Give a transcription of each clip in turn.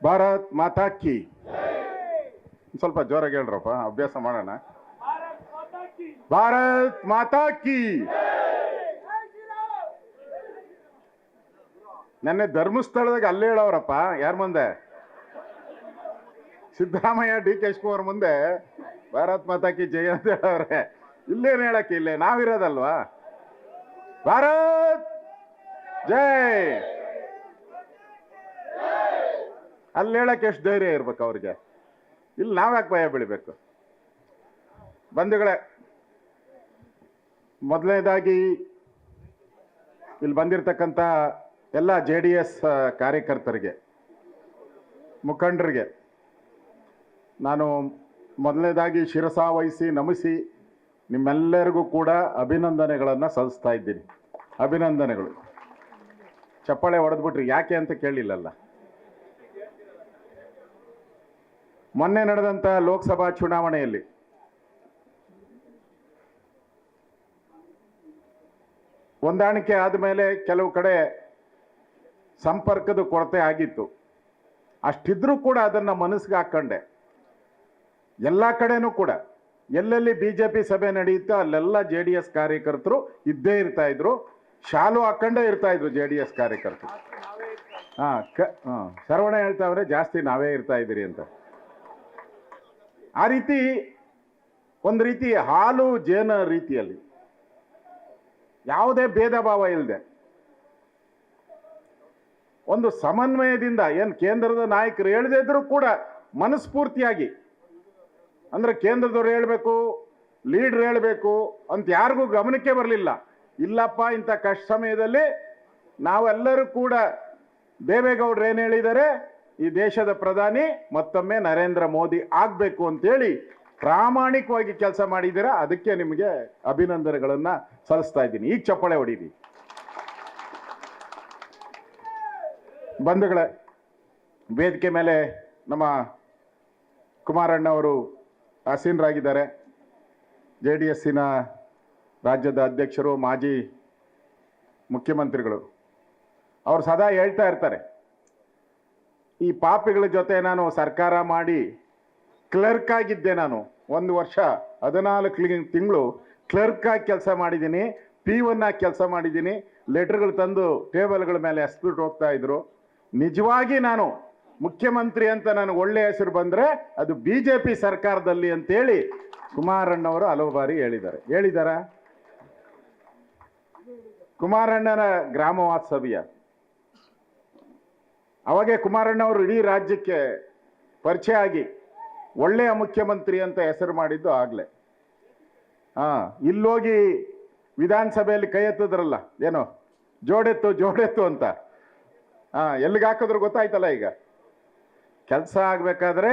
ಭಾರತ್ ಮಾತಾ ಕಿ. ಸ್ವಲ್ಪ ಜೋರಾಗಿ ಹೇಳ್ರಪ್ಪ, ಅಭ್ಯಾಸ ಮಾಡೋಣ. ಭಾರತ್ ಮಾತಾ ಕಿ. ನೆನ್ನೆ ಧರ್ಮಸ್ಥಳದಾಗ ಅಲ್ಲೇ ಹೇಳವ್ರಪ್ಪ, ಯಾರ ಮುಂದೆ? ಸಿದ್ದರಾಮಯ್ಯ ಡಿ ಕೆ ಶಿವಕುಮಾರ್ ಮುಂದೆ ಭಾರತ್ ಮಾತಾ ಕಿ ಜಯ ಅಂತ ಹೇಳವ್ರೆ. ಇಲ್ಲೇನು ಹೇಳಕ್ಕೆ, ಇಲ್ಲೇ ನಾವಿರೋದಲ್ವಾ? ಭಾರತ್ ಜೈ. ಅಲ್ಲಿ ಹೇಳಕ್ಕೆ ಎಷ್ಟು ಧೈರ್ಯ ಇರ್ಬೇಕು ಅವ್ರಿಗೆ, ಇಲ್ಲಿ ನಾವ್ಯಾಕೆ ಭಯ ಬೀಳಬೇಕು? ಬಂಧುಗಳೇ, ಮೊದಲನೇದಾಗಿ ಇಲ್ಲಿ ಬಂದಿರತಕ್ಕಂಥ ಎಲ್ಲ JDS ಕಾರ್ಯಕರ್ತರಿಗೆ, ಮುಖಂಡರಿಗೆ ನಾನು ಮೊದಲನೇದಾಗಿ ಶಿರಸಾವಹಿಸಿ ನಮಿಸಿ ನಿಮ್ಮೆಲ್ಲರಿಗೂ ಕೂಡ ಅಭಿನಂದನೆಗಳನ್ನು ಸಲ್ಲಿಸ್ತಾ ಇದ್ದೀನಿ. ಅಭಿನಂದನೆಗಳು. ಚಪ್ಪಾಳೆ ಹೊಡೆದ್ಬಿಟ್ರಿ, ಯಾಕೆ ಅಂತ ಕೇಳಿಲ್ಲಲ್ಲ. ಮೊನ್ನೆ ನಡೆದಂಥ ಲೋಕಸಭಾ ಚುನಾವಣೆಯಲ್ಲಿ ಹೊಂದಾಣಿಕೆ ಆದಮೇಲೆ ಕೆಲವು ಕಡೆ ಸಂಪರ್ಕದ ಕೊರತೆ ಆಗಿತ್ತು. ಅಷ್ಟಿದ್ರೂ ಕೂಡ ಅದನ್ನು ಮನಸ್ಸಿಗೆ ಹಾಕ್ಕೊಂಡೆ. ಎಲ್ಲ ಕಡೆನೂ ಕೂಡ ಎಲ್ಲೆಲ್ಲಿ BJP ಸಭೆ ನಡೆಯುತ್ತೋ ಅಲ್ಲೆಲ್ಲ JDS ಕಾರ್ಯಕರ್ತರು ಇದ್ದೇ ಇರ್ತಾ ಇದ್ರು, ಶಾಲು ಹಾಕೊಂಡೇ ಇರ್ತಾ ಇದ್ರು JDS ಕಾರ್ಯಕರ್ತರು. ಶರವಣ ಹೇಳ್ತಾವ್ರೆ ಜಾಸ್ತಿ ನಾವೇ ಇರ್ತಾ ಇದ್ದೀರಿ ಅಂತ. ಆ ರೀತಿ ಒಂದು ರೀತಿ ಹಾಲು ಜೇನ ರೀತಿಯಲ್ಲಿ ಯಾವುದೇ ಭೇದ ಭಾವ ಇಲ್ಲದೆ ಒಂದು ಸಮನ್ವಯದಿಂದ, ಏನು ಕೇಂದ್ರದ ನಾಯಕರು ಹೇಳದೇ ಇದ್ರು ಕೂಡ ಮನಸ್ಫೂರ್ತಿಯಾಗಿ, ಅಂದ್ರೆ ಕೇಂದ್ರದವ್ರು ಹೇಳಬೇಕು, ಲೀಡರ್ ಹೇಳಬೇಕು ಅಂತ ಯಾರಿಗೂ ಗಮನಕ್ಕೆ ಬರಲಿಲ್ಲ. ಇಲ್ಲಪ್ಪ, ಇಂಥ ಕಷ್ಟ ಸಮಯದಲ್ಲಿ ನಾವೆಲ್ಲರೂ ಕೂಡ ದೇವೇಗೌಡರು ಏನು ಹೇಳಿದ್ದಾರೆ, ಈ ದೇಶದ ಪ್ರಧಾನಿ ಮತ್ತೊಮ್ಮೆ ನರೇಂದ್ರ ಮೋದಿ ಆಗಬೇಕು ಅಂತೇಳಿ ಪ್ರಾಮಾಣಿಕವಾಗಿ ಕೆಲಸ ಮಾಡಿದ್ದೀರಾ. ಅದಕ್ಕೆ ನಿಮಗೆ ಅಭಿನಂದನೆಗಳನ್ನು ಸಲ್ಲಿಸ್ತಾ ಇದ್ದೀನಿ. ಈಗ ಚಪ್ಪಾಳೆ ಹೊಡೀರಿ. ಬಂಧುಗಳೇ, ವೇದಿಕೆ ಮೇಲೆ ನಮ್ಮ ಕುಮಾರಣ್ಣವರು ಆಸೀನರಾಗಿದ್ದಾರೆ. JDSನ ರಾಜ್ಯದ ಅಧ್ಯಕ್ಷರು, ಮಾಜಿ ಮುಖ್ಯಮಂತ್ರಿಗಳು. ಅವರು ಸದಾ ಹೇಳ್ತಾ ಇರ್ತಾರೆ, ಈ ಪಾಪಿಗಳ ಜೊತೆ ನಾನು ಸರ್ಕಾರ ಮಾಡಿ ಕ್ಲರ್ಕ್ ಆಗಿದ್ದೆ. ನಾನು 1 ವರ್ಷ 14 ತಿಂಗಳು ಕ್ಲರ್ಕ್ ಆಗಿ ಕೆಲಸ ಮಾಡಿದ್ದೀನಿ, P1 ಆಗಿ ಕೆಲಸ ಮಾಡಿದ್ದೀನಿ. ಲೆಟರ್ಗಳು ತಂದು ಟೇಬಲ್ಗಳ ಮೇಲೆ ಎಸ್ಬಿಟ್ಟು ಹೋಗ್ತಾ ಇದ್ರು. ನಿಜವಾಗಿ ನಾನು ಮುಖ್ಯಮಂತ್ರಿ ಅಂತ ನನಗೆ ಒಳ್ಳೆ ಹೆಸರು ಬಂದರೆ ಅದು BJP ಸರ್ಕಾರದಲ್ಲಿ ಅಂತೇಳಿ ಕುಮಾರಣ್ಣವರು ಹಲವು ಬಾರಿ ಹೇಳಿದಾರ. ಕುಮಾರಣ್ಣನ ಗ್ರಾಮ ವಾಸ್ತವ್ಯ ಅವಾಗೆ ಕುಮಾರಣ್ಣವರು ಇಡೀ ರಾಜ್ಯಕ್ಕೆ ಪರಿಚಯ ಆಗಿ ಒಳ್ಳೆಯ ಮುಖ್ಯಮಂತ್ರಿ ಅಂತ ಹೆಸರು ಮಾಡಿದ್ದು ಆಗ್ಲೇ. ಇಲ್ಲೋಗಿ ವಿಧಾನಸಭೆಯಲ್ಲಿ ಕೈ ಎತ್ತಿದ್ರಲ್ಲ, ಏನೋ ಜೋಡೆತ್ತು ಅಂತ. ಎಲ್ಲಿಗೆ ಹಾಕಿದ್ರು ಗೊತ್ತಾಯ್ತಲ್ಲ. ಈಗ ಕೆಲಸ ಆಗ್ಬೇಕಾದ್ರೆ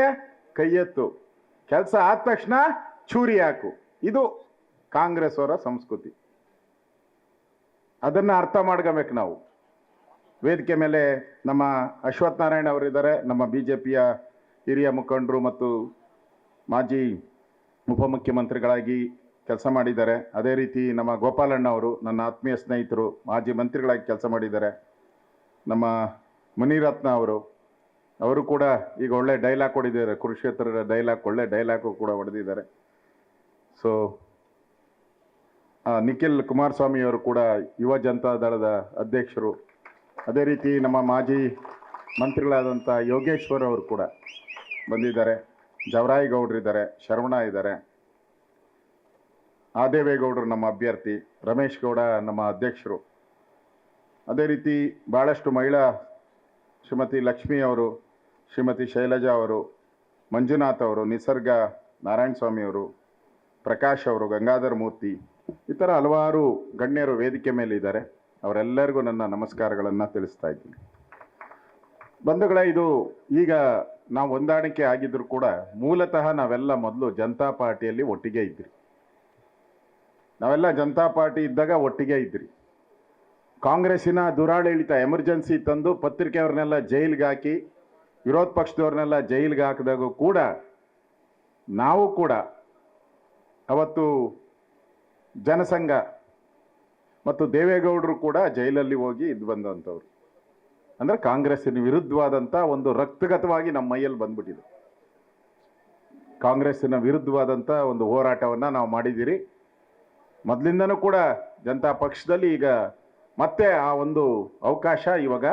ಕೈ ಎತ್ತು, ಕೆಲಸ ಆದ ತಕ್ಷಣ ಚೂರಿ ಹಾಕು. ಇದು ಕಾಂಗ್ರೆಸ್ ಅವರ ಸಂಸ್ಕೃತಿ. ಅದನ್ನ ಅರ್ಥ ಮಾಡ್ಕೋಬೇಕು ನಾವು. ವೇದಿಕೆ ಮೇಲೆ ನಮ್ಮ ಅಶ್ವಥ್ ನಾರಾಯಣ ಅವರಿದ್ದಾರೆ, ನಮ್ಮ BJPಯ ಹಿರಿಯ ಮುಖಂಡರು ಮತ್ತು ಮಾಜಿ ಉಪಮುಖ್ಯಮಂತ್ರಿಗಳಾಗಿ ಕೆಲಸ ಮಾಡಿದ್ದಾರೆ. ಅದೇ ರೀತಿ ನಮ್ಮ ಗೋಪಾಲಣ್ಣ ಅವರು ನನ್ನ ಆತ್ಮೀಯ ಸ್ನೇಹಿತರು, ಮಾಜಿ ಮಂತ್ರಿಗಳಾಗಿ ಕೆಲಸ ಮಾಡಿದ್ದಾರೆ. ನಮ್ಮ ಮುನಿರತ್ನ ಅವರು ಕೂಡ ಈಗ ಒಳ್ಳೆ ಡೈಲಾಗ್ ಹೊಡೆದಿದ್ದಾರೆ, ಕುರುಕ್ಷೇತ್ರದ ಡೈಲಾಗ್, ಒಳ್ಳೆ ಡೈಲಾಗು ಕೂಡ ಹೊಡೆದಿದ್ದಾರೆ. ಸೊ ನಿಖಿಲ್ ಕುಮಾರಸ್ವಾಮಿ ಅವರು ಕೂಡ ಯುವ ಜನತಾ ದಳದ ಅಧ್ಯಕ್ಷರು. ಅದೇ ರೀತಿ ನಮ್ಮ ಮಾಜಿ ಮಂತ್ರಿಗಳಾದಂಥ ಯೋಗೇಶ್ವರ್ ಅವರು ಕೂಡ ಬಂದಿದ್ದಾರೆ. ಜವರಾಯಿ ಗೌಡ್ರಿದ್ದಾರೆ, ಶರವಣ ಇದ್ದಾರೆ, ಆದೇವೇಗೌಡರು ನಮ್ಮ ಅಭ್ಯರ್ಥಿ, ರಮೇಶ್ ಗೌಡ ನಮ್ಮ ಅಧ್ಯಕ್ಷರು. ಅದೇ ರೀತಿ ಭಾಳಷ್ಟು ಮಹಿಳಾ, ಶ್ರೀಮತಿ ಲಕ್ಷ್ಮಿ ಅವರು, ಶ್ರೀಮತಿ ಶೈಲಜಾ ಅವರು, ಮಂಜುನಾಥ್ ಅವರು, ನಿಸರ್ಗ ನಾರಾಯಣ ಸ್ವಾಮಿ ಅವರು, ಪ್ರಕಾಶ್ ಅವರು, ಗಂಗಾಧರ ಮೂರ್ತಿ, ಈ ಥರ ಹಲವಾರು ಗಣ್ಯರು ವೇದಿಕೆ ಮೇಲೆ ಇದ್ದಾರೆ. ಅವರೆಲ್ಲರಿಗೂ ನನ್ನ ನಮಸ್ಕಾರಗಳನ್ನು ತಿಳಿಸ್ತಾ ಇದ್ದೀನಿ. ಬಂಧುಗಳೇ, ಇದು ಈಗ ನಾವು ಹೊಂದಾಣಿಕೆ ಆಗಿದ್ರು ಕೂಡ ಮೂಲತಃ ನಾವೆಲ್ಲ ಮೊದಲು ಜನತಾ ಪಾರ್ಟಿಯಲ್ಲಿ ಒಟ್ಟಿಗೆ ಇದ್ರಿ. ನಾವೆಲ್ಲ ಜನತಾ ಪಾರ್ಟಿ ಇದ್ದಾಗ ಒಟ್ಟಿಗೆ ಇದ್ರಿ. ಕಾಂಗ್ರೆಸ್ಸಿನ ದುರಾಡಳಿತ ಎಮರ್ಜೆನ್ಸಿ ತಂದು ಪತ್ರಿಕೆಯವ್ರನ್ನೆಲ್ಲ ಜೈಲಿಗೆ ಹಾಕಿ, ವಿರೋಧ ಪಕ್ಷದವ್ರನ್ನೆಲ್ಲ ಜೈಲಿಗೆ ಹಾಕಿದಾಗೂ ಕೂಡ ನಾವು ಕೂಡ ಅವತ್ತು ಜನಸಂಘ ಮತ್ತು ದೇವೇಗೌಡರು ಕೂಡ ಜೈಲಲ್ಲಿ ಹೋಗಿ ಇದ್ದು ಬಂದಂಥವ್ರು. ಅಂದರೆ ಕಾಂಗ್ರೆಸ್ಸಿನ ವಿರುದ್ಧವಾದಂಥ ಒಂದು ರಕ್ತಗತವಾಗಿ ನಮ್ಮ ಮೈಯಲ್ಲಿ ಬಂದ್ಬಿಟ್ಟಿದೆ. ಕಾಂಗ್ರೆಸ್ಸಿನ ವಿರುದ್ಧವಾದಂಥ ಒಂದು ಹೋರಾಟವನ್ನು ನಾವು ಮಾಡಿದ್ದೀರಿ. ಮೊದಲಿಂದನೂ ಕೂಡ ಜನತಾ ಪಕ್ಷದಲ್ಲಿ ಈಗ ಮತ್ತೆ ಆ ಒಂದು ಅವಕಾಶ ಇವಾಗ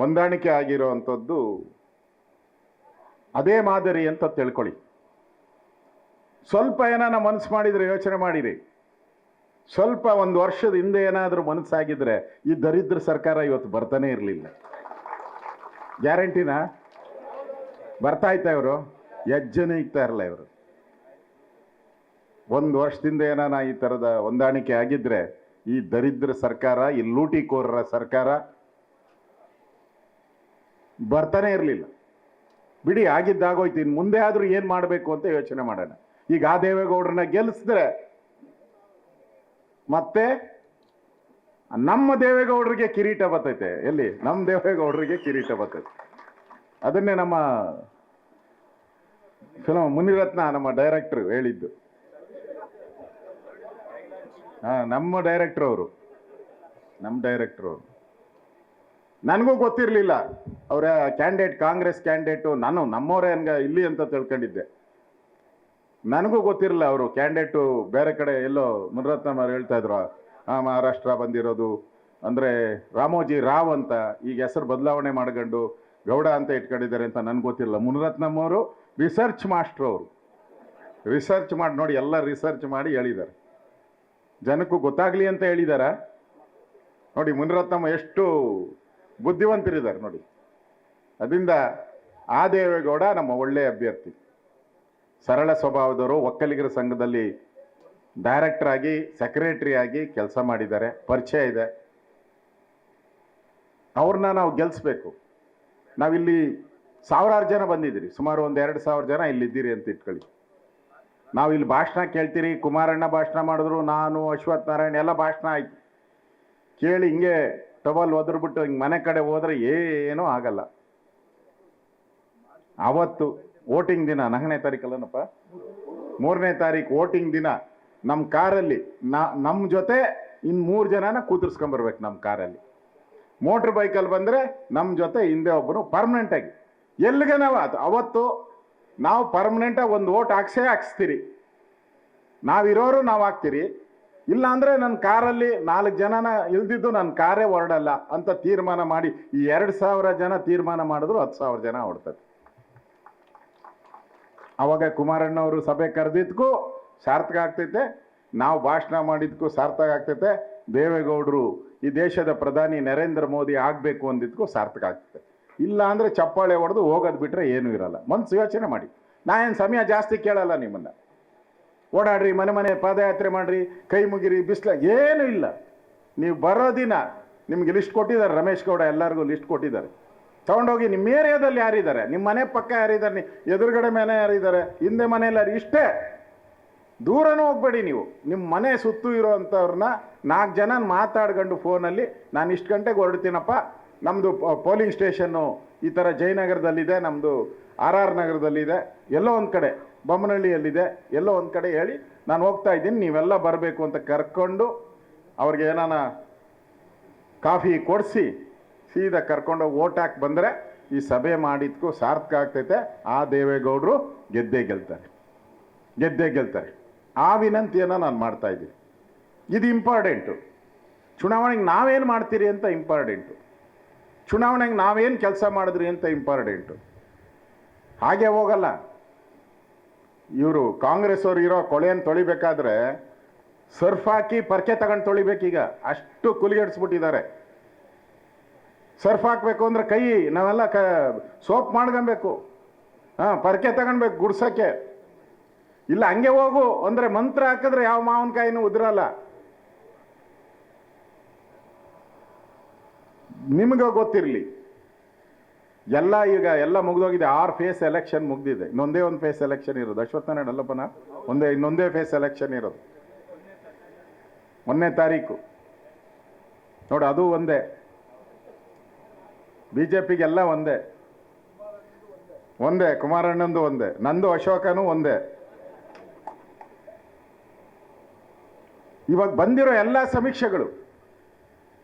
ಹೊಂದಾಣಿಕೆ ಆಗಿರೋವಂಥದ್ದು ಅದೇ ಮಾದರಿ ಅಂತ ತಿಳ್ಕೊಳ್ಳಿ. ಸ್ವಲ್ಪ ಏನಾನ ಮನಸ್ಸು ಮಾಡಿದರೆ ಯೋಚನೆ ಮಾಡಿರಿ. ಸ್ವಲ್ಪ ಒಂದು ವರ್ಷದ ಹಿಂದೆ ಏನಾದರೂ ಮನಸ್ಸಾಗಿದ್ರೆ ಈ ದರಿದ್ರ ಸರ್ಕಾರ ಇವತ್ತು ಬರ್ತಾನೆ ಇರಲಿಲ್ಲ. ಗ್ಯಾರಂಟಿನ ಬರ್ತಾ ಇತ್ತ ಇವರು ಹೆಜ್ಜೆನೇ ಇಕ್ತಾ ಇರಲ್ಲ. ಇವರು ಒಂದು ವರ್ಷದಿಂದ ಏನಾನ ಈ ಥರದ ಹೊಂದಾಣಿಕೆ ಆಗಿದ್ರೆ ಈ ದರಿದ್ರ ಸರ್ಕಾರ, ಈ ಲೂಟಿಕೋರರ ಸರ್ಕಾರ ಬರ್ತಾನೆ ಇರಲಿಲ್ಲ. ಬಿಡಿ, ಆಗಿದ್ದಾಗೋಯ್ತು. ಇನ್ನು ಮುಂದೆ ಆದರೂ ಏನು ಮಾಡಬೇಕು ಅಂತ ಯೋಚನೆ ಮಾಡೋಣ. ಈಗ ಆ ದೇವೇಗೌಡರನ್ನ ಗೆಲ್ಲಿಸಿದ್ರೆ ಮತ್ತೆ ನಮ್ಮ ದೇವೇಗೌಡರಿಗೆ ಕಿರೀಟ ಬರ್ತೈತೆ. ಎಲ್ಲಿ ನಮ್ಮ ದೇವೇಗೌಡರಿಗೆ ಕಿರೀಟ ಬರ್ತೈತೆ. ಅದನ್ನೇ ನಮ್ಮ ಫಿಲಮ್ ಮುನಿರತ್ನ ನಮ್ಮ ಡೈರೆಕ್ಟರ್ ಹೇಳಿದ್ದು. ನಮ್ಮ ಡೈರೆಕ್ಟರ್ ಅವರು ನನಗೂ ಗೊತ್ತಿರಲಿಲ್ಲ ಅವರ ಕ್ಯಾಂಡಿಡೇಟ್, ಕಾಂಗ್ರೆಸ್ ಕ್ಯಾಂಡಿಡೇಟು. ನಾನು ನಮ್ಮವರೇ ಹಂಗ ಇಲ್ಲಿ ಅಂತ ತಿಳ್ಕೊಂಡಿದ್ದೆ. ನನಗೂ ಗೊತ್ತಿರಲಿಲ್ಲ ಅವರು ಕ್ಯಾಂಡಿಡೇಟು ಬೇರೆ ಕಡೆ ಎಲ್ಲೋ. ಮುನಿರತ್ನ ಅವರು ಹೇಳ್ತಾ ಇದ್ರು ಮಹಾರಾಷ್ಟ್ರ ಬಂದಿರೋದು, ಅಂದರೆ ರಾಮೋಜಿ ರಾವ್ ಅಂತ ಈಗ ಹೆಸರು ಬದಲಾವಣೆ ಮಾಡ್ಕೊಂಡು ಗೌಡ ಅಂತ ಇಟ್ಕೊಂಡಿದ್ದಾರೆ ಅಂತ ನನಗೆ ಗೊತ್ತಿರಲಿಲ್ಲ. ಮುನಿರತ್ನಮ್ಮವರು ರಿಸರ್ಚ್ ಮಾಸ್ಟ್ರು. ಅವರು ರಿಸರ್ಚ್ ಮಾಡಿ ನೋಡಿ, ಎಲ್ಲ ರಿಸರ್ಚ್ ಮಾಡಿ ಹೇಳಿದ್ದಾರೆ. ಜನಕ್ಕೂ ಗೊತ್ತಾಗ್ಲಿ ಅಂತ ಹೇಳಿದಾರ. ನೋಡಿ ಮುನಿರತ್ನಮ್ಮ ಎಷ್ಟು ಬುದ್ಧಿವಂತರಿದ್ದಾರೆ ನೋಡಿ. ಅದರಿಂದ ಆ ದೇವೇಗೌಡ ನಮ್ಮ ಒಳ್ಳೆಯ ಅಭ್ಯರ್ಥಿ, ಸರಳ ಸ್ವಭಾವದವರು. ಒಕ್ಕಲಿಗರ ಸಂಘದಲ್ಲಿ ಡೈರೆಕ್ಟರ್ ಆಗಿ, ಸೆಕ್ರೆಟರಿ ಆಗಿ ಕೆಲಸ ಮಾಡಿದ್ದಾರೆ, ಪರಿಚಯ ಇದೆ. ಅವ್ರನ್ನ ನಾವು ಗೆಲ್ಲಿಸ್ಬೇಕು. ನಾವಿಲ್ಲಿ ಸಾವಿರಾರು ಜನ ಬಂದಿದ್ದೀರಿ, ಸುಮಾರು ಒಂದು 2,000 ಜನ ಇಲ್ಲಿದ್ದೀರಿ ಅಂತ ಇಟ್ಕೊಳ್ಳಿ. ನಾವು ಇಲ್ಲಿ ಭಾಷಣ ಕೇಳ್ತೀರಿ. ಕುಮಾರಣ್ಣ ಭಾಷಣ ಮಾಡಿದ್ರು, ನಾನು, ಅಶ್ವಥ್ ನಾರಾಯಣ್ ಎಲ್ಲ ಭಾಷಣ ಆಯ್ತು ಕೇಳಿ ಹಿಂಗೆ ಟವಲ್ ಒದರ್ಬಿಟ್ಟು ಹಿಂಗೆ ಮನೆ ಕಡೆ ಹೋದ್ರೆ ಏನೂ ಆಗಲ್ಲ. ಅವತ್ತು ವೋಟಿಂಗ್ ದಿನ 4ನೇ ತಾರೀಕಲ್ಲನಪ್ಪ, 3ನೇ ತಾರೀಕು ವೋಟಿಂಗ್ ದಿನ ನಮ್ಮ ಕಾರಲ್ಲಿ ನಮ್ಮ ಜೊತೆ ಇನ್ನು 3 ಜನನ ಕೂತಿರ್ಸ್ಕೊಂಬರ್ಬೇಕು ನಮ್ಮ ಕಾರಲ್ಲಿ. ಮೋಟ್ರ್ ಬೈಕಲ್ಲಿ ಬಂದರೆ ನಮ್ಮ ಜೊತೆ ಹಿಂದೆ ಒಬ್ಬರು ಪರ್ಮನೆಂಟಾಗಿ. ಎಲ್ಲಿಗೆ ನಾವು ಅವತ್ತು ನಾವು ಪರ್ಮನೆಂಟಾಗಿ ಒಂದು ವೋಟ್ ಹಾಕ್ಸ್ತೀರಿ. ನಾವಿರೋರು ನಾವು ಹಾಕ್ತೀರಿ. ಇಲ್ಲ ಅಂದರೆ ನನ್ನ ಕಾರಲ್ಲಿ 4 ಜನನ ಇಲ್ದಿದ್ದು ನನ್ನ ಕಾರೇ ಹೊರಡಲ್ಲ ಅಂತ ತೀರ್ಮಾನ ಮಾಡಿ, ಈ 2,000 ಜನ ತೀರ್ಮಾನ ಮಾಡಿದ್ರು 10,000 ಜನ ಹೊಡ್ತದೆ. ಅವಾಗ ಕುಮಾರಣ್ಣವರು ಸಭೆ ಕರೆದಿದ್ದಕ್ಕೂ ಸಾರ್ಥಕ ಆಗ್ತೈತೆ, ನಾವು ಭಾಷಣ ಮಾಡಿದ್ದಕ್ಕೂ ಸಾರ್ಥಕ ಆಗ್ತೈತೆ, ದೇವೇಗೌಡರು ಈ ದೇಶದ ಪ್ರಧಾನಿ ನರೇಂದ್ರ ಮೋದಿ ಆಗಬೇಕು ಅಂದಿದ್ದಕ್ಕೂ ಸಾರ್ಥಕ ಆಗ್ತೈತೆ. ಇಲ್ಲ ಅಂದರೆ ಚಪ್ಪಾಳೆ ಹೊಡೆದು ಹೋಗೋದು ಬಿಟ್ಟರೆ ಏನೂ ಇರಲ್ಲ. ಮನಸ್ಸು ಯೋಚನೆ ಮಾಡಿ. ನಾನೇನು ಸಮಯ ಜಾಸ್ತಿ ಕೇಳಲ್ಲ ನಿಮ್ಮನ್ನು. ಓಡಾಡ್ರಿ, ಮನೆ ಮನೆ ಪಾದಯಾತ್ರೆ ಮಾಡಿರಿ, ಕೈ ಮುಗಿರಿ, ಬಿಸಿಲ ಏನೂ ಇಲ್ಲ. ನೀವು ಬರೋ ದಿನ ನಿಮ್ಗೆ ಲಿಸ್ಟ್ ಕೊಟ್ಟಿದ್ದಾರೆ, ರಮೇಶ್ ಗೌಡ ಎಲ್ಲರಿಗೂ ಲಿಸ್ಟ್ ಕೊಟ್ಟಿದ್ದಾರೆ. ತಗೊಂಡೋಗಿ ನಿಮ್ಮ ಏರಿಯಾದಲ್ಲಿ ಯಾರಿದ್ದಾರೆ, ನಿಮ್ಮ ಮನೆ ಪಕ್ಕ ಯಾರಿದ್ದಾರೆ, ಎದುರುಗಡೆ ಮನೆ ಯಾರಿದ್ದಾರೆ, ಹಿಂದೆ ಮನೆಯಲ್ಲಿ ಇಷ್ಟೇ. ದೂರನೂ ಹೋಗ್ಬೇಡಿ ನೀವು. ನಿಮ್ಮ ಮನೆ ಸುತ್ತು ಇರೋ ಅಂಥವ್ರನ್ನ 4 ಜನ ಮಾತಾಡ್ಕೊಂಡು ಫೋನಲ್ಲಿ, ನಾನು ಇಷ್ಟು ಗಂಟೆಗೆ ಹೊರಡ್ತೀನಪ್ಪ, ನಮ್ಮದು ಪೋಲಿಂಗ್ ಸ್ಟೇಷನ್ನು ಈ ಥರ ಜಯನಗರದಲ್ಲಿದೆ, ನಮ್ಮದು RR ನಗರದಲ್ಲಿದೆ, ಎಲ್ಲೋ ಒಂದು ಕಡೆ ಬೊಮ್ಮನಹಳ್ಳಿಯಲ್ಲಿದೆ, ಎಲ್ಲೋ ಒಂದು ಕಡೆ ಹೇಳಿ ನಾನು ಹೋಗ್ತಾ ಇದ್ದೀನಿ, ನೀವೆಲ್ಲ ಬರಬೇಕು ಅಂತ ಕರ್ಕೊಂಡು ಅವ್ರಿಗೆ ಏನಾನ ಕಾಫಿ ಕೊಡಿಸಿ ಸೀದಾ ಕರ್ಕೊಂಡು ಓಟ್ ಹಾಕಿ ಬಂದರೆ ಈ ಸಭೆ ಮಾಡಿದ್ಕೂ ಸಾರ್ಥಕ ಆಗ್ತೈತೆ. ಆ ದೇವೇಗೌಡರು ಗೆದ್ದೇ ಗೆಲ್ತಾರೆ. ಆ ವಿನಂತಿಯನ್ನು ನಾನು ಮಾಡ್ತಾ ಇದ್ದೀನಿ. ಇದು ಇಂಪಾರ್ಟೆಂಟು. ಚುನಾವಣೆಗೆ ನಾವೇನು ಮಾಡ್ತೀರಿ ಅಂತ ಇಂಪಾರ್ಟೆಂಟು. ಚುನಾವಣೆಗೆ ನಾವೇನು ಕೆಲಸ ಮಾಡಿದ್ರಿ ಅಂತ ಇಂಪಾರ್ಟೆಂಟು. ಹಾಗೆ ಹೋಗಲ್ಲ. ಇವರು ಕಾಂಗ್ರೆಸ್ ಅವ್ರು ಇರೋ ಕೊಳೆಯನ್ನು ತೊಳಿಬೇಕಾದ್ರೆ ಸರ್ಫ್ ಹಾಕಿ ಪರ್ಕೆ ತಗೊಂಡು ತೊಳಿಬೇಕೀಗ, ಅಷ್ಟು ಕುಲಿಗೆಡಿಸ್ಬಿಟ್ಟಿದ್ದಾರೆ. ಸರ್ಫ್ ಹಾಕಬೇಕು ಅಂದರೆ ಕೈ ನಾವೆಲ್ಲ ಸೋಪ್ ಮಾಡ್ಕೊಬೇಕು. ಪರ್ಕೆ ತಗೊಳ್ಬೇಕು ಗುಡ್ಸೋಕ್ಕೆ. ಇಲ್ಲ ಹಂಗೆ ಹೋಗು ಅಂದರೆ ಮಂತ್ರ ಹಾಕಿದ್ರೆ ಯಾವ ಮಾವಿನಕಾಯಿನೂ ಉದುರಲ್ಲ. ನಿಮಗೆ ಗೊತ್ತಿರಲಿ, ಈಗ ಮುಗಿದೋಗಿದೆ. 6 ಫೇಸ್ ಎಲೆಕ್ಷನ್ ಮುಗ್ದಿದೆ. ಇನ್ನೊಂದೇ ಒಂದು ಫೇಸ್ ಎಲೆಕ್ಷನ್ ಇರೋದು. ಅಶ್ವತ್ಥನಾರಾಯಣ ಅಲ್ಲಪ್ಪನ ಇನ್ನೊಂದೇ ಫೇಸ್ ಎಲೆಕ್ಷನ್ ಇರೋದು 1ನೇ ತಾರೀಕು. ನೋಡಿ, ಅದು ಒಂದೇ. BJPಗೆಲ್ಲ ಒಂದೇ. ಕುಮಾರಣ್ಣಂದು ಒಂದೇ, ನಂದು ಅಶೋಕನೂ ಒಂದೇ. ಇವಾಗ ಬಂದಿರೋ ಎಲ್ಲ ಸಮೀಕ್ಷೆಗಳು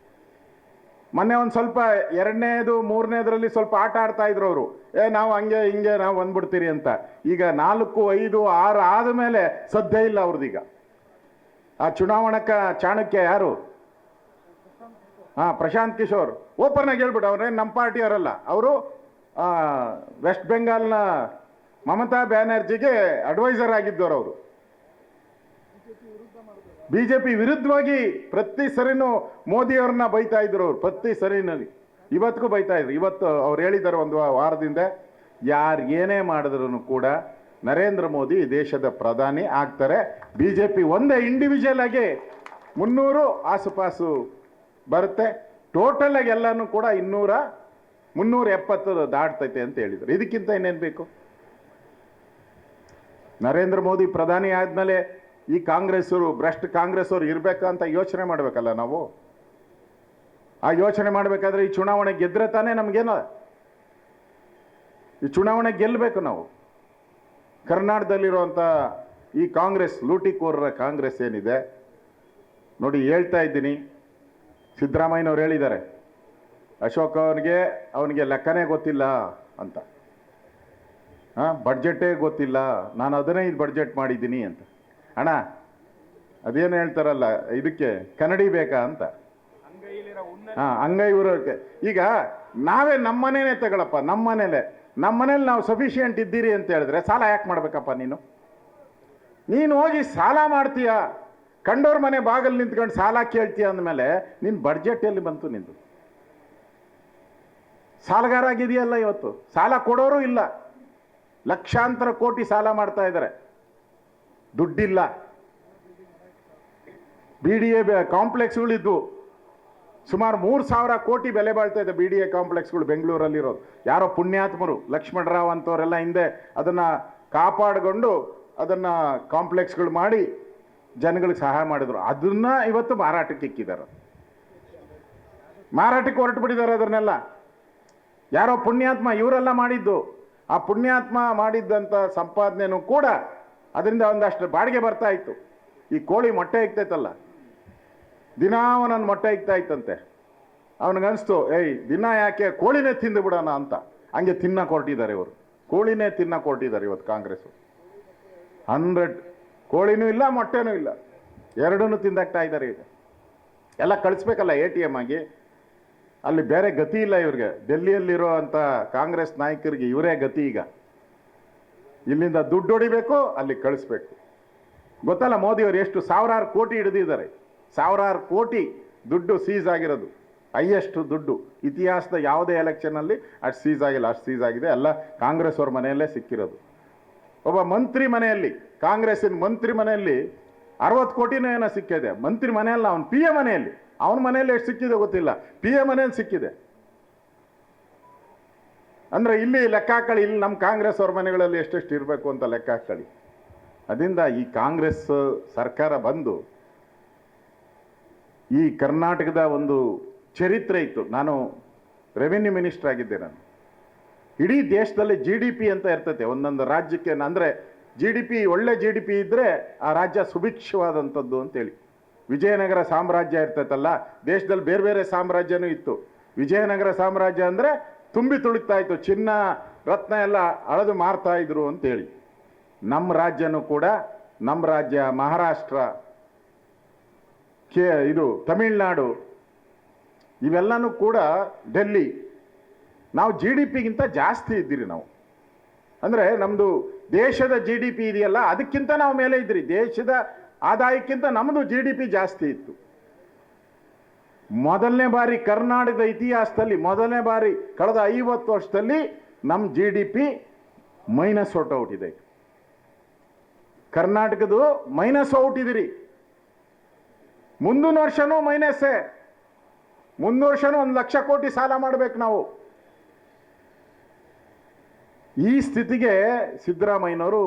ಮೊನ್ನೆ ಒಂದು ಸ್ವಲ್ಪ ಎರಡನೇದು ಮೂರನೇದರಲ್ಲಿ ಸ್ವಲ್ಪ ಆಟ ಆಡ್ತಾ ಇದ್ರು ಅವರು, ನಾವು ಹಂಗೆ ಹಿಂಗೆ ನಾವು ಬಂದ್ಬಿಡ್ತೀರಿ ಅಂತ. ಈಗ 4, 5, 6 ಆದಮೇಲೆ ಸದ್ಯ ಇಲ್ಲ ಅವ್ರದ್ದೀಗ. ಆ ಚುನಾವಣಾ ಚಾಣಕ್ಯ ಯಾರು? ಪ್ರಶಾಂತ್ ಕಿಶೋರ್ ಓಪನ್ ಆಗಿ ಹೇಳ್ಬಿಟ್ಟು, ಅವ್ರೇನು ನಮ್ಮ ಪಾರ್ಟಿಯವರಲ್ಲ, ಅವರು ವೆಸ್ಟ್ ಬೆಂಗಾಲ್ನ ಮಮತಾ ಬ್ಯಾನರ್ಜಿಗೆ ಅಡ್ವೈಸರ್ ಆಗಿದ್ದವರು. ಅವರು ಬಿಜೆಪಿ ವಿರುದ್ಧವಾಗಿ ಪ್ರತಿ ಸರಿನೂ ಮೋದಿಯವ್ರನ್ನ ಬೈತಾ ಇದ್ರು ಅವರು, ಪ್ರತಿ ಸರಿನಲ್ಲಿ ಇವತ್ತಿಗೂ ಬೈತಾ ಇದ್ರು. ಇವತ್ತು ಅವ್ರು ಹೇಳಿದ್ದಾರೆ ಒಂದು ವಾರದಿಂದ, ಯಾರು ಏನೇ ಮಾಡಿದ್ರು ಕೂಡ ನರೇಂದ್ರ ಮೋದಿ ದೇಶದ ಪ್ರಧಾನಿ ಆಗ್ತಾರೆ. ಬಿಜೆಪಿ ಒಂದೇ ಇಂಡಿವಿಜುವಲ್ ಆಗಿ 300 ಆಸುಪಾಸು ಬರುತ್ತೆ, ಟೋಟಲ್ ಆಗಿ ಎಲ್ಲನೂ ಕೂಡ 370 ದಾಟ್ತೈತೆ ಅಂತ ಹೇಳಿದ್ರು. ಇದಕ್ಕಿಂತ ಇನ್ನೇನು ಬೇಕು? ನರೇಂದ್ರ ಮೋದಿ ಪ್ರಧಾನಿ ಆದಮೇಲೆ ಈ ಕಾಂಗ್ರೆಸ್ಸರು, ಭ್ರಷ್ಟ ಕಾಂಗ್ರೆಸ್ಸವರು ಇರಬೇಕಂತ ಯೋಚನೆ ಮಾಡಬೇಕಲ್ಲ ನಾವು. ಆ ಯೋಚನೆ ಮಾಡಬೇಕಾದ್ರೆ ಈ ಚುನಾವಣೆ ಗೆದ್ರೆ ತಾನೇ ನಮಗೇನೋ, ಈ ಚುನಾವಣೆ ಗೆಲ್ಲಬೇಕು ನಾವು. ಕರ್ನಾಟಕದಲ್ಲಿರುವಂಥ ಈ ಕಾಂಗ್ರೆಸ್, ಲೂಟಿಕೋರರ ಕಾಂಗ್ರೆಸ್ ಏನಿದೆ ನೋಡಿ, ಹೇಳ್ತಾ ಇದ್ದೀನಿ, ಸಿದ್ದರಾಮಯ್ಯನವ್ರು ಹೇಳಿದ್ದಾರೆ, ಅಶೋಕ್ ಅವನಿಗೆ ಲೆಕ್ಕನೇ ಗೊತ್ತಿಲ್ಲ ಅಂತ. ಬಡ್ಜೆಟೇ ಗೊತ್ತಿಲ್ಲ, ನಾನು 15 ಬಡ್ಜೆಟ್ ಮಾಡಿದ್ದೀನಿ ಅಂತ. ಅಣ್ಣ ಅದೇನು ಹೇಳ್ತಾರಲ್ಲ, ಇದಕ್ಕೆ ಕನ್ನಡಿ ಬೇಕಾ ಅಂತ. ಅಂಗೈ ಇರೋಕೆ ಈಗ ನಾವೇ ನಮ್ಮನೇನೆ ತಗೊಳಪ್ಪ, ನಮ್ಮನೇಲಿ ನಾವು ಸಫಿಷಿಯೆಂಟ್ ಇದ್ದೀರಿ ಅಂತ ಹೇಳಿದ್ರೆ ಸಾಲ ಯಾಕೆ ಮಾಡ್ಬೇಕಪ್ಪ? ನೀನು ಹೋಗಿ ಸಾಲ ಮಾಡ್ತೀಯ, ಕಂಡೋರ್ ಮನೆ ಬಾಗಲ್ಲಿ ನಿಂತ್ಕೊಂಡು ಸಾಲ ಕೇಳ್ತೀಯ ಅಂದಮೇಲೆ ನಿನ್ನ ಬಡ್ಜೆಟ್ ಎಲ್ಲಿ ಬಂತು? ನಿಂದು ಸಾಲಗಾರ ಆಗಿದೆಯಲ್ಲ ಇವತ್ತು, ಸಾಲ ಕೊಡೋರು ಇಲ್ಲ, ಲಕ್ಷಾಂತರ ಕೋಟಿ ಸಾಲ ಮಾಡ್ತಾ ಇದ್ದಾರೆ, ದುಡ್ಡಿಲ್ಲ. BDA ಕಾಂಪ್ಲೆಕ್ಸ್ಗಳಿದ್ವು, ಸುಮಾರು 3,000 ಕೋಟಿ ಬೆಲೆ ಬಾಳ್ತಾ ಇದೆ BDA ಕಾಂಪ್ಲೆಕ್ಸ್ಗಳು ಬೆಂಗಳೂರಲ್ಲಿರೋದು. ಯಾರೋ ಪುಣ್ಯಾತ್ಮರು ಲಕ್ಷ್ಮಣರಾವ್ ಅಂತವರೆಲ್ಲ ಹಿಂದೆ ಅದನ್ನು ಕಾಪಾಡಿಕೊಂಡು ಅದನ್ನು ಕಾಂಪ್ಲೆಕ್ಸ್ಗಳು ಮಾಡಿ ಜನಗಳಿಗೆ ಸಹಾಯ ಮಾಡಿದ್ರು. ಅದನ್ನ ಇವತ್ತು ಮಾರಾಟಕ್ಕೆ ಇಕ್ಕಿದ್ದಾರೆ, ಮಾರಾಟಕ್ಕೆ ಹೊರಟು ಬಿಟ್ಟಿದ್ದಾರೆ. ಅದನ್ನೆಲ್ಲ ಯಾರೋ ಪುಣ್ಯಾತ್ಮ ಇವರೆಲ್ಲ ಮಾಡಿದ್ದು. ಆ ಪುಣ್ಯಾತ್ಮ ಮಾಡಿದ್ದಂಥ ಸಂಪಾದನೆನೂ ಕೂಡ ಅದರಿಂದ ಒಂದಷ್ಟು ಬಾಡಿಗೆ ಬರ್ತಾ ಇತ್ತು. ಈ ಕೋಳಿ ಮೊಟ್ಟೆ ಇಕ್ತೈತಲ್ಲ, ದಿನ ಒಂದೊಂದು ಮೊಟ್ಟೆ ಇಕ್ತಾ ಇತ್ತಂತೆ. ಅವನಿಗನ್ನಿಸ್ತು, ದಿನ ಯಾಕೆ ಕೋಳಿನೇ ತಿಂದು ಬಿಡೋಣ ಅಂತ, ಹಂಗೆ ತಿನ್ನಕ್ಕೆ ಹೊರಟಿದ್ದಾರೆ ಇವರು. ಕೋಳಿನೇ ತಿನ್ನಕ್ಕೆ ಹೊರಟಿದ್ದಾರೆ ಇವತ್ತು ಕಾಂಗ್ರೆಸ್ಸು. 100 ಕೋಳಿನೂ ಇಲ್ಲ, ಮೊಟ್ಟೆನೂ ಇಲ್ಲ, ಎರಡನ್ನೂ ತಿಂದಾಕ್ತಾ ಇದ್ದಾರೆ. ಈಗ ಎಲ್ಲ ಕಳಿಸ್ಬೇಕಲ್ಲ ATM ಆಗಿ. ಅಲ್ಲಿ ಬೇರೆ ಗತಿ ಇಲ್ಲ ಇವ್ರಿಗೆ. ಡೆಲ್ಲಿಯಲ್ಲಿರೋ ಅಂಥ ಕಾಂಗ್ರೆಸ್ ನಾಯಕರಿಗೆ ಇವರೇ ಗತಿ. ಈಗ ಇಲ್ಲಿಂದ ದುಡ್ಡು ಹೊಡಿಬೇಕು, ಅಲ್ಲಿ ಕಳಿಸ್ಬೇಕು. ಗೊತ್ತಲ್ಲ ಮೋದಿಯವರು ಎಷ್ಟು ಸಾವಿರಾರು ಕೋಟಿ ಹಿಡಿದಿದ್ದಾರೆ, ಸಾವಿರಾರು ಕೋಟಿ ದುಡ್ಡು ಸೀಸ್ ಆಗಿರೋದು. ಹೈಯೆಸ್ಟ್ ದುಡ್ಡು ಇತಿಹಾಸದ ಯಾವುದೇ ಎಲೆಕ್ಷನಲ್ಲಿ ಅಷ್ಟು ಸೀಸ್ ಆಗಿಲ್ಲ, ಅಷ್ಟು ಸೀಸ್ ಆಗಿದೆ. ಎಲ್ಲ ಕಾಂಗ್ರೆಸ್ ಅವ್ರ ಮನೆಯಲ್ಲೇ ಸಿಕ್ಕಿರೋದು. ಒಬ್ಬ ಮಂತ್ರಿ ಮನೆಯಲ್ಲಿ, ಕಾಂಗ್ರೆಸ್ಸಿನ ಮಂತ್ರಿ ಮನೆಯಲ್ಲಿ 60 ಕೋಟಿನೂ ಏನೋ ಸಿಕ್ಕಿದೆ. ಮಂತ್ರಿ ಮನೆಯಲ್ಲ, ಅವನು PA ಮನೆಯಲ್ಲಿ. ಅವನ ಮನೆಯಲ್ಲಿ ಎಷ್ಟು ಸಿಕ್ಕಿದೆ ಗೊತ್ತಿಲ್ಲ, PA ಮನೆಯಲ್ಲಿ ಸಿಕ್ಕಿದೆ. ಅಂದರೆ ಇಲ್ಲಿ ಲೆಕ್ಕ ಹಾಕೊಳ್ಳಿ, ಇಲ್ಲಿ ನಮ್ಮ ಕಾಂಗ್ರೆಸ್ ಅವ್ರ ಮನೆಗಳಲ್ಲಿ ಎಷ್ಟೆಷ್ಟು ಇರಬೇಕು ಅಂತ ಲೆಕ್ಕ ಹಾಕೊಳ್ಳಿ. ಅದರಿಂದ ಈ ಕಾಂಗ್ರೆಸ್ ಸರ್ಕಾರ ಬಂದು ಈ ಕರ್ನಾಟಕದ ಒಂದು ಚರಿತ್ರೆ ಇತ್ತು. ನಾನು ರೆವಿನ್ಯೂ ಮಿನಿಸ್ಟರ್ ಆಗಿದ್ದೆ. ನಾನು ಇಡೀ ದೇಶದಲ್ಲಿ GDP ಅಂತ ಇರ್ತೈತೆ ಒಂದೊಂದು ರಾಜ್ಯಕ್ಕೆ. ಅಂದರೆ GDP, ಒಳ್ಳೆ GDP ಇದ್ದರೆ ಆ ರಾಜ್ಯ ಸುಭಿಕ್ಷವಾದಂಥದ್ದು ಅಂತೇಳಿ. ವಿಜಯನಗರ ಸಾಮ್ರಾಜ್ಯ ಇರ್ತೈತಲ್ಲ, ದೇಶದಲ್ಲಿ ಬೇರೆ ಬೇರೆ ಸಾಮ್ರಾಜ್ಯನೂ ಇತ್ತು. ವಿಜಯನಗರ ಸಾಮ್ರಾಜ್ಯ ಅಂದರೆ ತುಂಬಿ ತುಳಿತಾ ಇತ್ತು, ಚಿನ್ನ ರತ್ನ ಎಲ್ಲ ಅಳೆದು ಮಾರ್ತಾ ಇದ್ರು ಅಂತೇಳಿ. ನಮ್ಮ ರಾಜ್ಯನೂ ಕೂಡ, ನಮ್ಮ ರಾಜ್ಯ ಮಹಾರಾಷ್ಟ್ರ, ಇದು ತಮಿಳ್ನಾಡು, ಇವೆಲ್ಲನೂ ಕೂಡ ಡೆಲ್ಲಿ, ನಾವು GDPಗಿಂತ ಜಾಸ್ತಿ ಇದ್ದೀರಿ ನಾವು. ಅಂದರೆ ನಮ್ಮದು ದೇಶದ GDP ಇದೆಯಲ್ಲ, ಅದಕ್ಕಿಂತ ನಾವು ಮೇಲೆ ಇದ್ರಿ. ದೇಶದ ಆದಾಯಕ್ಕಿಂತ ನಮ್ಮದು GDP ಜಾಸ್ತಿ ಇತ್ತು. ಮೊದಲನೇ ಬಾರಿ ಕರ್ನಾಟಕದ ಇತಿಹಾಸದಲ್ಲಿ, ಮೊದಲನೇ ಬಾರಿ ಕಳೆದ 50 ವರ್ಷದಲ್ಲಿ ನಮ್ಮ GDP ಮೈನಸ್ ಔಟ್ ಇದೆ. ಕರ್ನಾಟಕದ್ದು ಮೈನಸ್ ಔಟ್ ಇದಿರಿ. ಮುಂದಿನ ವರ್ಷನೂ ಮೈನಸ್ಸೇ. ಮುಂದಿನ ವರ್ಷನೂ 1 ಲಕ್ಷ ಕೋಟಿ ಸಾಲ ಮಾಡಬೇಕು ನಾವು. ಈ ಸ್ಥಿತಿಗೆ ಸಿದ್ದರಾಮಯ್ಯನವರು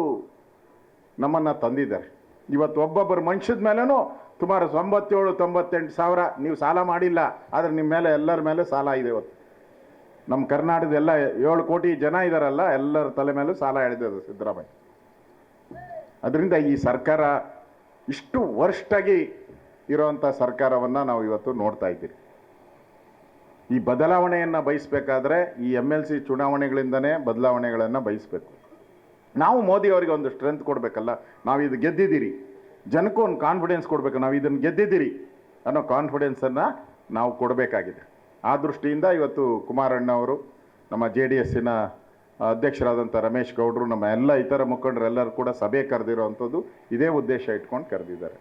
ನಮ್ಮನ್ನು ತಂದಿದ್ದಾರೆ. ಇವತ್ತು ಒಬ್ಬೊಬ್ಬರು ಮನುಷ್ಯದ ಮೇಲೇನೂ ಸುಮಾರು 97-98 ಸಾವಿರ ನೀವು ಸಾಲ ಮಾಡಿಲ್ಲ, ಆದರೆ ನಿಮ್ಮ ಮೇಲೆ ಎಲ್ಲರ ಮೇಲೆ ಸಾಲ ಇದೆ. ಇವತ್ತು ನಮ್ಮ ಕರ್ನಾಟಕದ ಎಲ್ಲ 7 ಕೋಟಿ ಜನ ಇದ್ದಾರಲ್ಲ, ಎಲ್ಲರ ತಲೆ ಮೇಲೂ ಸಾಲ ಎಳೆದಿದೆ ಸಿದ್ದರಾಮಯ್ಯ. ಅದರಿಂದ ಈ ಸರ್ಕಾರ ಇಷ್ಟು ವರ್ಸ್ಟಾಗಿ ಇರೋವಂಥ ಸರ್ಕಾರವನ್ನು ನಾವು ಇವತ್ತು ನೋಡ್ತಾ ಇದ್ದೀವಿ. ಈ ಬದಲಾವಣೆಯನ್ನು ಬಯಸಬೇಕಾದ್ರೆ ಈ MLC ಚುನಾವಣೆಗಳಿಂದನೇ ಬದಲಾವಣೆಗಳನ್ನು ಬಯಸಬೇಕು. ನಾವು ಮೋದಿ ಅವರಿಗೆ ಒಂದು ಸ್ಟ್ರೆಂತ್ ಕೊಡಬೇಕಲ್ಲ, ನಾವು ಇದು ಗೆದ್ದಿದ್ದೀರಿ, ಜನಕ್ಕೂ ಒಂದು ಕಾನ್ಫಿಡೆನ್ಸ್ ಕೊಡಬೇಕು, ನಾವು ಇದನ್ನು ಗೆದ್ದಿದ್ದೀರಿ ಅನ್ನೋ ಕಾನ್ಫಿಡೆನ್ಸನ್ನು ನಾವು ಕೊಡಬೇಕಾಗಿದೆ. ಆ ದೃಷ್ಟಿಯಿಂದ ಇವತ್ತು ಕುಮಾರಣ್ಣ ಅವರು, ನಮ್ಮ JDSನ ಅಧ್ಯಕ್ಷರಾದಂಥ ರಮೇಶ್ ಗೌಡರು, ನಮ್ಮ ಎಲ್ಲ ಇತರ ಮುಖಂಡರೆಲ್ಲರೂ ಕೂಡ ಸಭೆ ಕರೆದಿರೋವಂಥದ್ದು ಇದೇ ಉದ್ದೇಶ ಇಟ್ಕೊಂಡು ಕರೆದಿದ್ದಾರೆ.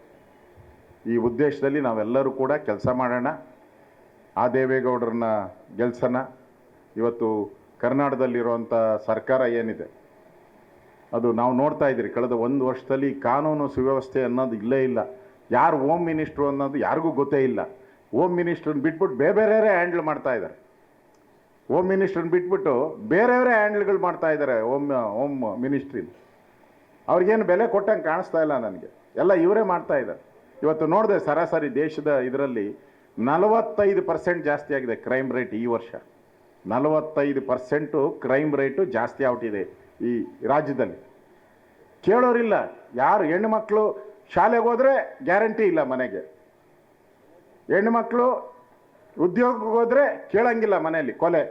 ಈ ಉದ್ದೇಶದಲ್ಲಿ ನಾವೆಲ್ಲರೂ ಕೂಡ ಕೆಲಸ ಮಾಡೋಣ, ಆ ದೇವೇಗೌಡರನ್ನ ಗೆಲ್ಸೋಣ. ಇವತ್ತು ಕರ್ನಾಟಕದಲ್ಲಿರುವಂಥ ಸರ್ಕಾರ ಏನಿದೆ ಅದು ನಾವು ನೋಡ್ತಾ ಇದ್ದೀರಿ, ಕಳೆದ 1 ವರ್ಷದಲ್ಲಿ ಕಾನೂನು ಸುವ್ಯವಸ್ಥೆ ಅನ್ನೋದು ಇಲ್ಲೇ ಇಲ್ಲ. ಯಾರು ಹೋಮ್ ಮಿನಿಸ್ಟ್ರು ಅನ್ನೋದು ಯಾರಿಗೂ ಗೊತ್ತೇ ಇಲ್ಲ. ಹೋಮ್ ಮಿನಿಸ್ಟ್ರನ್ನ ಬಿಟ್ಬಿಟ್ಟು ಬೇರೆಯವರೇ ಹ್ಯಾಂಡಲ್ ಮಾಡ್ತಾ ಇದ್ದಾರೆ. ಹೋಮ್ ಮಿನಿಸ್ಟ್ರನ್ನ ಬಿಟ್ಬಿಟ್ಟು ಬೇರೆಯವರೇ ಹ್ಯಾಂಡಲ್ಗಳು ಮಾಡ್ತಾ ಇದ್ದಾರೆ ಹೋಮ್ ಮಿನಿಸ್ಟ್ರಿ. ಅವ್ರಿಗೇನು ಬೆಲೆ ಕೊಟ್ಟಂಗೆ ಕಾಣಿಸ್ತಾ ಇಲ್ಲ ನನಗೆ, ಎಲ್ಲ ಇವರೇ ಮಾಡ್ತಾ ಇದ್ದಾರೆ. ಇವತ್ತು ನೋಡಿದೆ ಸರಾಸರಿ ದೇಶದ ಇದರಲ್ಲಿ 45% ಜಾಸ್ತಿ ಆಗಿದೆ ಕ್ರೈಮ್ ರೇಟ್ ಈ ವರ್ಷ. 45% ಕ್ರೈಮ್ ರೇಟು ಜಾಸ್ತಿ ಆಗ್ಬಿಟ್ಟಿದೆ ಈ ರಾಜ್ಯದಲ್ಲಿ. ಕೇಳೋರಿಲ್ಲ ಯಾರು. ಹೆಣ್ಣುಮಕ್ಕಳು ಶಾಲೆಗೆ ಹೋದರೆ ಗ್ಯಾರಂಟಿ ಇಲ್ಲ ಮನೆಗೆ, ಹೆಣ್ಣುಮಕ್ಕಳು ಉದ್ಯೋಗಕ್ಕೆ ಹೋದರೆ ಕೇಳಂಗಿಲ್ಲ ಮನೆಯಲ್ಲಿ, ಕೊಲೆ.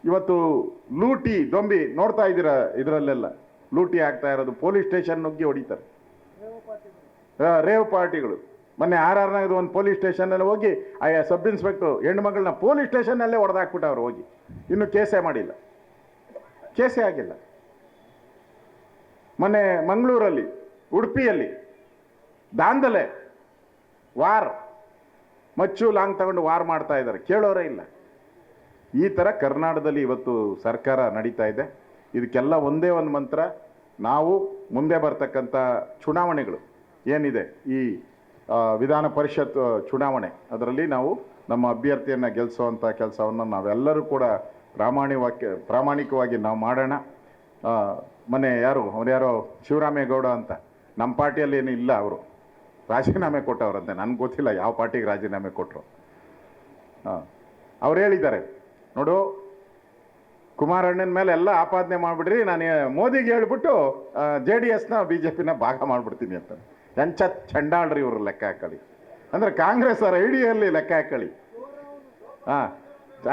ಇವತ್ತು ಲೂಟಿ ದೊಂಬಿ ನೋಡ್ತಾ ಇದ್ದೀರಾ, ಇದರಲ್ಲೆಲ್ಲ ಲೂಟಿ ಆಗ್ತಾ ಇರೋದು. ಪೊಲೀಸ್ ಸ್ಟೇಷನ್ ನುಗ್ಗಿ ಹೊಡಿತಾರೆ, ರೇವ್ ಪಾರ್ಟಿಗಳು. ಮೊನ್ನೆ RRನಾಗ ಒಂದು ಪೊಲೀಸ್ ಸ್ಟೇಷನ್ನಲ್ಲಿ ಹೋಗಿ ಸಬ್ ಇನ್ಸ್ಪೆಕ್ಟ್ರು ಹೆಣ್ಣುಮಗಳನ್ನ ಪೊಲೀಸ್ ಸ್ಟೇಷನ್ನಲ್ಲೇ ಹೊಡೆದಾಕ್ಬಿಟ್ಟವ್ರು ಹೋಗಿ. ಇನ್ನೂ ಕೇಸೇ ಮಾಡಿಲ್ಲ, ಕೇಸೇ ಆಗಿಲ್ಲ. ಮೊನ್ನೆ ಮಂಗಳೂರಲ್ಲಿ, ಉಡುಪಿಯಲ್ಲಿ ದಾಂಧಲೆ, ವಾರ್, ಮಚ್ಚು ಲಾಂಗ್ ತಗೊಂಡು ವಾರ್ ಮಾಡ್ತಾ ಇದ್ದಾರೆ, ಕೇಳೋರೇ ಇಲ್ಲ. ಈ ಥರ ಕರ್ನಾಟಕದಲ್ಲಿ ಇವತ್ತು ಸರ್ಕಾರ ನಡೀತಾ ಇದೆ. ಇದಕ್ಕೆಲ್ಲ ಒಂದೇ ಒಂದು ಮಂತ್ರ, ನಾವು ಮುಂದೆ ಬರ್ತಕ್ಕಂಥ ಚುನಾವಣೆಗಳು ಏನಿದೆ, ಈ ವಿಧಾನ ಪರಿಷತ್ ಚುನಾವಣೆ, ಅದರಲ್ಲಿ ನಾವು ನಮ್ಮ ಅಭ್ಯರ್ಥಿಯನ್ನು ಗೆಲ್ಲಿಸುವಂಥ ಕೆಲಸವನ್ನು ನಾವೆಲ್ಲರೂ ಕೂಡ ಪ್ರಾಮಾಣಿಕವಾಗಿ ನಾವು ಮಾಡೋಣ. ಮೊನ್ನೆ ಯಾರೋ ಶಿವರಾಮೇಗೌಡ ಅಂತ ನಮ್ಮ ಪಾರ್ಟಿಯಲ್ಲಿ ಏನು ಇಲ್ಲ, ಅವರು ರಾಜೀನಾಮೆ ಕೊಟ್ಟವ್ರಂತೆ. ನನಗೆ ಗೊತ್ತಿಲ್ಲ ಯಾವ ಪಾರ್ಟಿಗೆ ರಾಜೀನಾಮೆ ಕೊಟ್ಟರು. ಅವ್ರು ಹೇಳಿದ್ದಾರೆ, ನೋಡು ಕುಮಾರಣ್ಣನ ಮೇಲೆ ಎಲ್ಲ ಆಪಾದನೆ ಮಾಡಿಬಿಡ್ರಿ, ನಾನು ಮೋದಿಗೆ ಹೇಳ್ಬಿಟ್ಟು JDSನ BJPನ ಭಾಗ ಮಾಡಿಬಿಡ್ತೀನಿ ಅಂತ. ಎಂಚ ಚಂಡಾಳ್ರಿ ಇವರು, ಲೆಕ್ಕ ಹಾಕೊಳ್ಳಿ. ಅಂದರೆ ಕಾಂಗ್ರೆಸ್ ಅವ್ರ ಐಡಿಯಲ್ಲಿ ಲೆಕ್ಕ ಹಾಕೊಳ್ಳಿ.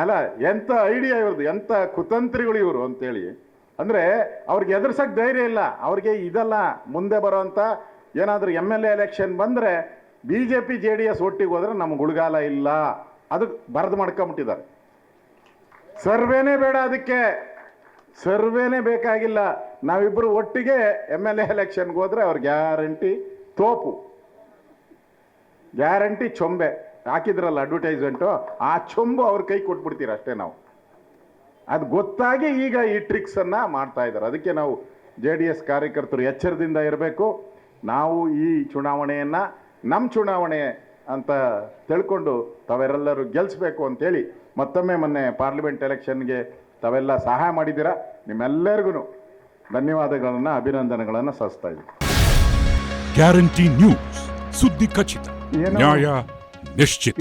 ಅಲ್ಲ, ಎಂಥ ಐಡಿಯಾ ಇವ್ರದ್ದು, ಎಂಥ ಕುತಂತ್ರಿಗಳು ಇವರು ಅಂತೇಳಿ. ಅಂದರೆ ಅವ್ರಿಗೆ ಎದುರ್ಸಕ್ಕೆ ಧೈರ್ಯ ಇಲ್ಲ ಅವ್ರಿಗೆ. ಇದೆಲ್ಲ ಮುಂದೆ ಬರೋವಂಥ ಏನಾದರೂ MLA ಎಲೆಕ್ಷನ್ ಬಂದರೆ BJP JDS ಒಟ್ಟಿಗೆ ಹೋದರೆ ನಮ್ಗೆ ಉಳ್ಗಾಲ ಇಲ್ಲ, ಅದಕ್ಕೆ ಬರೆದು ಮಾಡ್ಕೊಂಬಿಟ್ಟಿದ್ದಾರೆ. ಸರ್ವೇನೇ ಬೇಡ, ಅದಕ್ಕೆ ಸರ್ವೇನೇ ಬೇಕಾಗಿಲ್ಲ. ನಾವಿಬ್ಬರು ಒಟ್ಟಿಗೆ MLA ಎಲೆಕ್ಷನ್ಗೆ ಹೋದರೆ ಅವ್ರ ಗ್ಯಾರಂಟಿ ತೋಪು, ಗ್ಯಾರಂಟಿ ಚೊಂಬೆ. ಹಾಕಿದ್ರಲ್ಲ ಅಡ್ವರ್ಟೈಸ್ಮೆಂಟು, ಆ ಚೊಂಬು ಅವ್ರ ಕೈ ಕೊಟ್ಬಿಡ್ತೀರ ಅಷ್ಟೇ ನಾವು. ಅದು ಗೊತ್ತಾಗಿ ಈಗ ಈ ಟ್ರಿಕ್ಸನ್ನು ಮಾಡ್ತಾ ಇದ್ದಾರೆ. ಅದಕ್ಕೆ ನಾವು JDS ಕಾರ್ಯಕರ್ತರು ಎಚ್ಚರದಿಂದ ಇರಬೇಕು. ನಾವು ಈ ಚುನಾವಣೆಯನ್ನು ನಮ್ಮ ಚುನಾವಣೆ ಅಂತ ತಿಳ್ಕೊಂಡು ತಾವೆಲ್ಲರೂ ಗೆಲ್ಲಿಸ್ಬೇಕು ಅಂತೇಳಿ ಮತ್ತೊಮ್ಮೆ ಮೊನ್ನೆ ಪಾರ್ಲಿಮೆಂಟ್ ಎಲೆಕ್ಷನ್ಗೆ ತಾವೆಲ್ಲ ಸಹಾಯ ಮಾಡಿದ್ದೀರಾ. ನಿಮ್ಮೆಲ್ಲರಿಗೂ ಧನ್ಯವಾದಗಳನ್ನು, ಅಭಿನಂದನೆಗಳನ್ನು ಸಲ್ಲಿಸ್ತಾ ಇದ್ದೀನಿ. ಗ್ಯಾರಂಟಿ ನ್ಯೂಸ್, ಸುದ್ದಿ ಖಚಿತ, ನ್ಯಾಯ ನಿಶ್ಚಿತ.